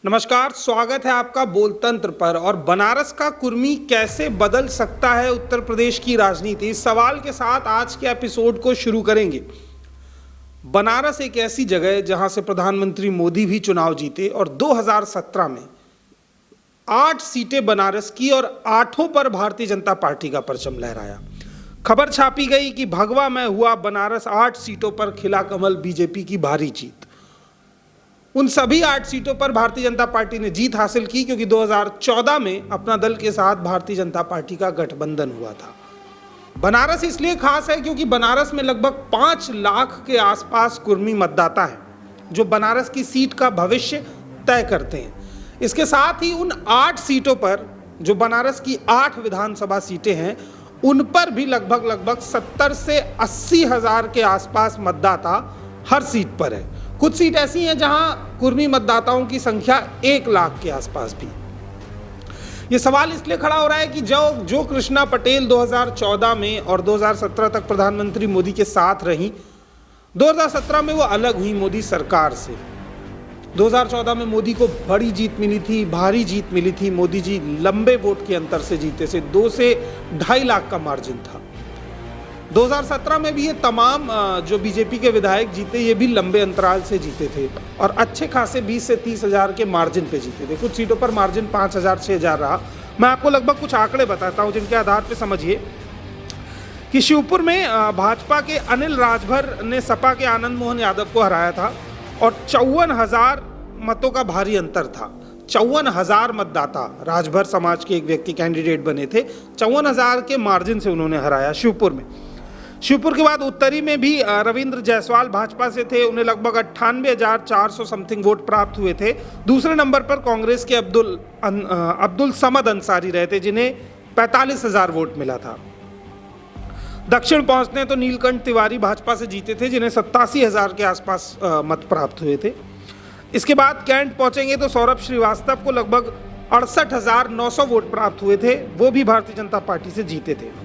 नमस्कार, स्वागत है आपका बोलतंत्र पर। और बनारस का कुर्मी कैसे बदल सकता है उत्तर प्रदेश की राजनीति, इस सवाल के साथ आज के एपिसोड को शुरू करेंगे। बनारस एक ऐसी जगह है जहां से प्रधानमंत्री मोदी भी चुनाव जीते और 2017 में 8 सीटें बनारस की और 8 पर भारतीय जनता पार्टी का परचम लहराया। खबर छापी गई कि भगवा में हुआ बनारस, 8 सीटों पर खिला कमल, बीजेपी की भारी जीत। उन सभी 8 सीटों पर भारतीय जनता पार्टी ने जीत हासिल की क्योंकि 2014 में अपना दल के साथ भारतीय जनता पार्टी का गठबंधन हुआ था। बनारस इसलिए खास है क्योंकि बनारस में लगभग 5 लाख के आसपास कुर्मी मतदाता हैं जो बनारस की सीट का भविष्य तय करते हैं। इसके साथ ही उन 8 सीटों पर, जो बनारस की 8 विधानसभा सीटें हैं, उन पर भी लगभग 70 से 80 हजार के आसपास मतदाता हर सीट पर है। कुछ सीट ऐसी हैं जहां कुर्मी मतदाताओं की संख्या 1 लाख के आसपास भी। यह सवाल इसलिए खड़ा हो रहा है कि जो कृष्णा पटेल 2014 में और 2017 तक प्रधानमंत्री मोदी के साथ रही, 2017 में वो अलग हुई मोदी सरकार से। 2014 में मोदी को बड़ी जीत मिली थी, भारी जीत मिली थी। मोदी जी लंबे वोट के अंतर से जीते थे, 2 से 2.5 लाख का मार्जिन था। 2017 में भी ये तमाम जो बीजेपी के विधायक जीते, ये भी लंबे अंतराल से जीते थे और अच्छे खासे 20 से 30 हजार के मार्जिन पे जीते थे। कुछ सीटों पर मार्जिन 5 हजार 6 हजार रहा। मैं आपको लगभग कुछ आंकड़े बताता हूं जिनके आधार पे समझिए कि शिवपुर में भाजपा के अनिल राजभर ने सपा के आनंद मोहन यादव को हराया था और 54,000 मतों का भारी अंतर था। 54,000 मतदाता, राजभर समाज के एक व्यक्ति कैंडिडेट बने थे, 54,000 के मार्जिन से उन्होंने हराया शिवपुर में। शिवपुर के बाद उत्तरी में भी रविंद्र जायसवाल भाजपा से थे, उन्हें लगभग 98,400 समथिंग वोट प्राप्त हुए थे। दूसरे नंबर पर कांग्रेस के अब्दुल समद अंसारी रहे थे, जिन्हें 45,000 वोट मिला था। दक्षिण पहुंचने तो नीलकंठ तिवारी भाजपा से जीते थे, जिन्हें 87,000 के आसपास मत प्राप्त हुए थे। इसके बाद कैंट पहुंचेंगे तो सौरभ श्रीवास्तव को लगभग 68,900 वोट प्राप्त हुए थे, वो भी भारतीय जनता पार्टी से जीते थे।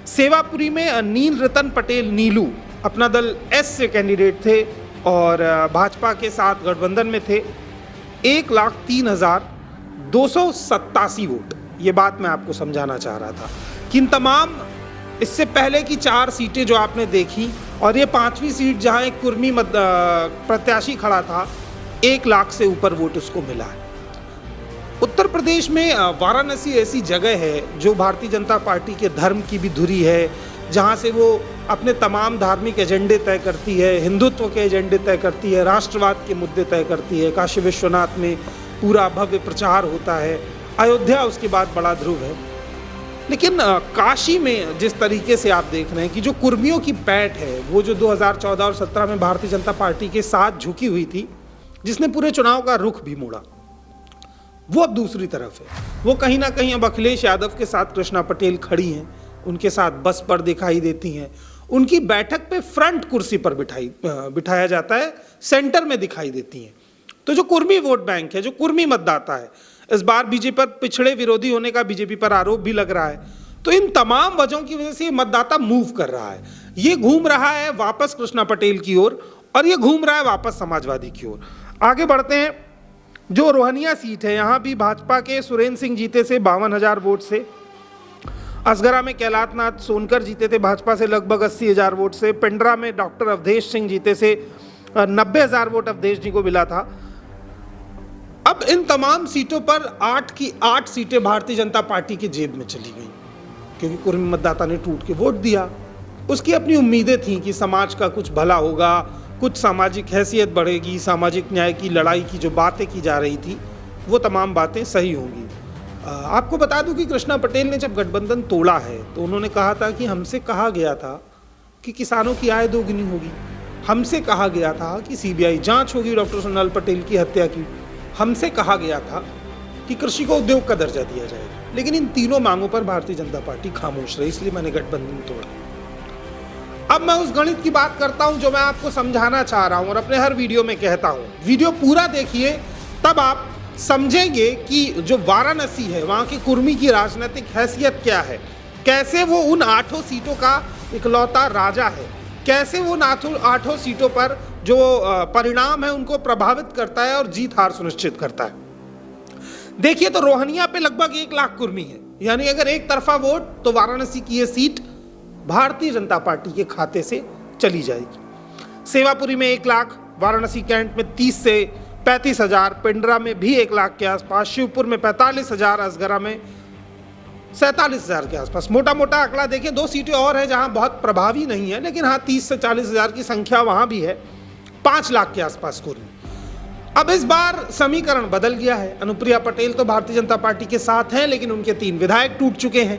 सेवापुरी में नील रतन पटेल नीलू अपना दल एस से कैंडिडेट थे और भाजपा के साथ गठबंधन में थे। 1,03,287 वोट। ये बात मैं आपको समझाना चाह रहा था कि इन तमाम इससे पहले की 4 सीटें जो आपने देखी और ये 5वीं सीट जहां एक कुर्मी प्रत्याशी खड़ा था, 1 लाख से ऊपर वोट उसको मिला है। उत्तर प्रदेश में वाराणसी ऐसी जगह है जो भारतीय जनता पार्टी के धर्म की भी धुरी है, जहां से वो अपने तमाम धार्मिक एजेंडे तय करती है, हिंदुत्व के एजेंडे तय करती है, राष्ट्रवाद के मुद्दे तय करती है। काशी विश्वनाथ में पूरा भव्य प्रचार होता है, अयोध्या उसके बाद बड़ा ध्रुव है। लेकिन काशी में जिस तरीके से आप देख रहे हैं कि जो कुर्मियों की पैठ है, वो जो 2014 और 17 में भारतीय जनता पार्टी के साथ झुकी हुई थी, जिसने पूरे चुनाव का रुख भी मोड़ा, वो अब दूसरी तरफ है। वो कहीं ना कहीं अब अखिलेश यादव के साथ कृष्णा पटेल खड़ी हैं, उनके साथ बस पर दिखाई देती हैं। उनकी बैठक पे फ्रंट कुर्सी पर बिठाया जाता है, सेंटर में दिखाई देती हैं। तो जो कुर्मी वोट बैंक है, जो कुर्मी मतदाता है, इस बार बीजेपी पर पिछड़े विरोधी होने का बीजेपी पर आरोप भी लग रहा है। तो इन तमाम वजहों की वजह से मतदाता मूव कर रहा है। ये घूम रहा है वापस कृष्णा पटेल की ओर और ये घूम रहा है वापस समाजवादी की ओर। आगे बढ़ते हैं। जो रोहनिया सीट है, यहाँ भी भाजपा के सुरेंद्र सिंह जीते से 52,000 वोट से। असगरा में कैलाशनाथ सोनकर जीते थे भाजपा से लगभग 80,000 वोट से। पिंडरा में डॉक्टर अवधेश सिंह जीते से 90,000 वोट अवधेश जी को मिला था। अब इन तमाम सीटों पर 8 की 8 सीटें भारतीय जनता पार्टी की जेब में चली गई क्योंकि कुर्मी मतदाता ने टूट के वोट दिया। उसकी अपनी उम्मीदें थी कि समाज का कुछ भला होगा, कुछ सामाजिक हैसियत बढ़ेगी, सामाजिक न्याय की लड़ाई की जो बातें की जा रही थी वो तमाम बातें सही होंगी। आपको बता दूं कि कृष्णा पटेल ने जब गठबंधन तोड़ा है तो उन्होंने कहा था कि हमसे कहा गया था कि किसानों की आय दोगुनी होगी, हमसे कहा गया था कि सीबीआई जांच होगी डॉक्टर सोनाल पटेल की हत्या की, हमसे कहा गया था कि कृषि को उद्योग का दर्जा दिया जाएगा। लेकिन इन तीनों मांगों पर भारतीय जनता पार्टी खामोश रही, इसलिए मैंने गठबंधन तोड़ा। अब मैं उस गणित की बात करता हूं जो मैं आपको समझाना चाह रहा हूं और अपने हर वीडियो में कहता हूं। वीडियो पूरा देखिए, तब आप समझेंगे कि जो वाराणसी है, वहां की कुर्मी की राजनीतिक हैसियत क्या है, कैसे वो उन 8 सीटों का इकलौता राजा है, कैसे वो 8 सीटों पर जो परिणाम है उनको प्रभावित करता है और जीत हार सुनिश्चित करता है। देखिए तो रोहनिया पे लगभग 1 लाख कुर्मी है, यानी अगर एक तरफा वोट तो वाराणसी की ये सीट भारतीय जनता पार्टी के खाते से चली जाएगी। सेवापुरी में 1 लाख, वाराणसी कैंट में 30 से 35 हजार, पिंडरा में भी 1 लाख के आसपास, शिवपुर में 45 हजार, असगरा में 47 हजार के आसपास। मोटा मोटा आंकड़ा देखिए, 2 सीटें और हैं जहां बहुत प्रभावी नहीं है, लेकिन हाँ 30 से 40 हजार की संख्या वहां भी है। 5 लाख के आसपास कुर्मी। अब इस बार समीकरण बदल गया है। अनुप्रिया पटेल तो भारतीय जनता पार्टी के साथ हैं, लेकिन उनके 3 विधायक टूट चुके हैं।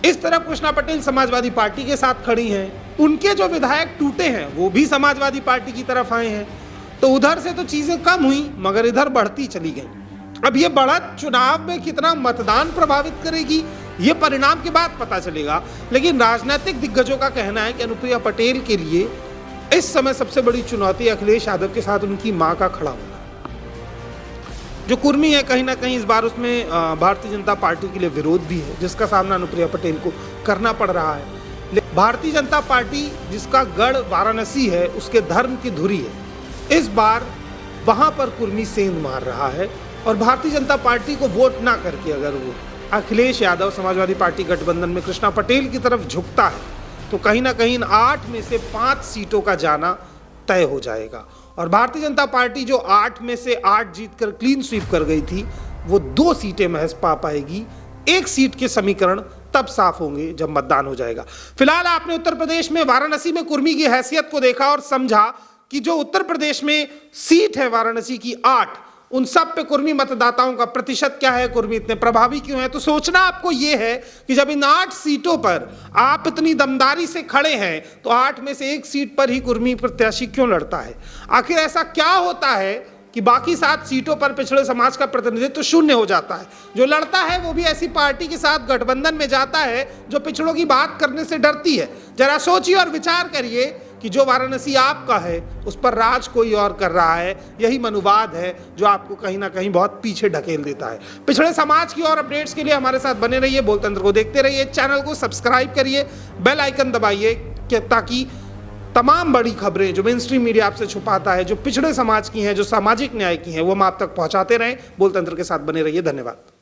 इस तरफ कृष्णा पटेल समाजवादी पार्टी के साथ खड़ी हैं, उनके जो विधायक टूटे हैं वो भी समाजवादी पार्टी की तरफ आए हैं। तो उधर से तो चीजें कम हुई, मगर इधर बढ़ती चली गई। अब ये बढ़त चुनाव में कितना मतदान प्रभावित करेगी, ये परिणाम के बाद पता चलेगा। लेकिन राजनीतिक दिग्गजों का कहना है कि अनुप्रिया पटेल के लिए इस समय सबसे बड़ी चुनौती अखिलेश यादव के साथ उनकी मां का खड़ा होना। जो कुर्मी है, कहीं ना कहीं इस बार उसमें भारतीय जनता पार्टी के लिए विरोध भी है, जिसका सामना अनुप्रिया पटेल को करना पड़ रहा है। भारतीय जनता पार्टी जिसका गढ़ वाराणसी है, उसके धर्म की धुरी है, इस बार वहां पर कुर्मी सेंध मार रहा है। और भारतीय जनता पार्टी को वोट ना करके अगर वो अखिलेश यादव समाजवादी पार्टी गठबंधन में कृष्णा पटेल की तरफ झुकता है, तो कहीं ना कहीं इन 8 में से 5 सीटों का जाना तय हो जाएगा। और भारतीय जनता पार्टी जो 8 में से 8 जीतकर क्लीन स्वीप कर गई थी, वो 2 सीटें महज पा पाएगी। 1 सीट के समीकरण तब साफ होंगे जब मतदान हो जाएगा। फिलहाल आपने उत्तर प्रदेश में वाराणसी में कुर्मी की हैसियत को देखा और समझा कि जो उत्तर प्रदेश में सीट है वाराणसी की 8, उन सब पे कुर्मी मतदाताओं का प्रतिशत क्या है, कुर्मी इतने प्रभावी क्यों है। तो सोचना आपको यह है कि जब इन 8 सीटों पर आप इतनी दमदारी से खड़े हैं, तो 8 में से 1 सीट पर ही कुर्मी प्रत्याशी क्यों लड़ता है। आखिर ऐसा क्या होता है कि बाकी 7 सीटों पर पिछड़े समाज का प्रतिनिधित्व शून्य हो जाता है। जो लड़ता है वो भी ऐसी पार्टी के साथ गठबंधन में जाता है जो पिछड़ों की बात करने से डरती है। जरा सोचिए और विचार करिए कि जो वाराणसी आपका है उस पर राज कोई और कर रहा है। यही मनुवाद है जो आपको कहीं ना कहीं बहुत पीछे ढकेल देता है। पिछड़े समाज की और अपडेट्स के लिए हमारे साथ बने रहिए, बोलतंत्र को देखते रहिए, चैनल को सब्सक्राइब करिए, बेल आइकन दबाइए ताकि तमाम बड़ी खबरें जो मेन स्ट्रीम मीडिया आपसे छुपाता है, जो पिछड़े समाज की हैं, जो सामाजिक न्याय की हैं, वो हम आप तक पहुंचाते रहें। बोलतंत्र के साथ बने रहिए। धन्यवाद।